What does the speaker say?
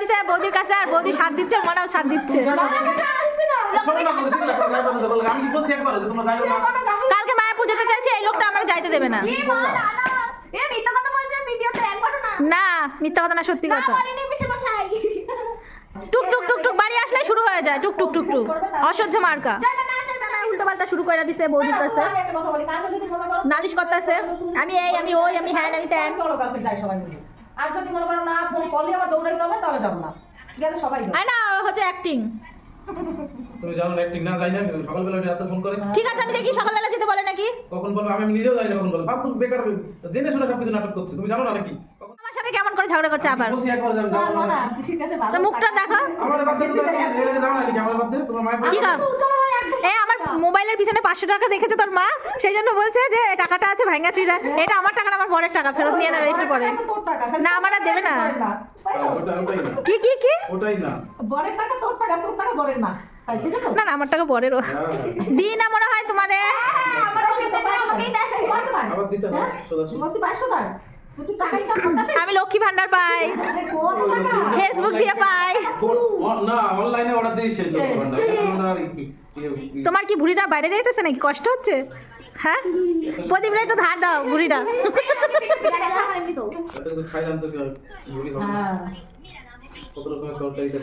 দিছে বৌদির কাছে, আর বৌদি সাথ দিচ্ছে, মনেও সাথ দিচ্ছে। কালকে মায়াপুর যেতে চাইছি, এই লোকটা আমার যাইতে দেবে না। না মিথ্যা কথা না, সত্যি কথা। টুক টুক টুক টুক বাড়ি আসলে শুরু হয়ে যায়, টুক টুক টুক টুক, অসহ্য মার্কা। উল্টো পাল্টা শুরু করে দিছে বৌদির কাছে, নালিশ করতেছে, আমি এই, আমি ওই, আমি হ্যান, আমি ত্যান। আর যদি মনে করো না ফোন করলে আবার দৌড়াইতে হবে, তাহলে যাবো না, ঠিক আছে? সবাই যাবে। না হচ্ছে অ্যাক্টিং। তুমি জানো না অ্যাক্টিং না, যাই না সকালবেলা রাতে ফোন করে। ঠিক আছে আমি দেখি সকালবেলা যেতে বলে নাকি। কখন বলবো আমি নিজেও জানি না কখন বলবো, ফালতু বেকার জেনে শুনে সবকিছু নাটক করছে, তুমি জানো না নাকি? আমার সাথে কেমন করে ঝগড়া করছে আবার, বলছি একবার যাবে, যাও না। কৃষির কাছে ভালো তো মুখটা দেখো। আমার বাদ দাও, এর আগে যাও না নাকি আমার বাদ দাও, তোমার মায়ের কি কাম? এই আমার মোবাইলের পিছনে 500 টাকা দেখেছে তোর মা, সেই জন্য বলছে যে টাকাটা আছে ভাঙা চুরা। এটা আমার টাকাটা, আমার বরের টাকা, ফেরত নিয়ে নেবে একটু পরে। তোর টাকা না আমার আর দেবে না। ওটাই না, কি কি কি? ওটাই না, বরের টাকা তোর টাকা, তোর টাকা বরের না, তাই সেটা তো? না না আমার টাকা বরেরও। দিই না মনে হয় তোমারে। আবার দিতে হবে সোজা সোজা। তুই 500 টাকা তুই টাকা ইনকাম করতেছিস? আমি লক্ষ্মী ভান্ডার পাই, কত টাকা? ফেসবুক দিয়ে পাই। না অনলাইনে অর্ডার দিয়ে শেষ করতে পারবে না। তোমার কি ভুঁড়িটা বাইরে যাইতেছে নাকি, কষ্ট হচ্ছে? হ্যাঁ প্রদীপরা একটু ধার দাও ভুঁড়িটা। খাইলাম তো কি হয়, হ্যাঁ। কত রকমের তরকারিতে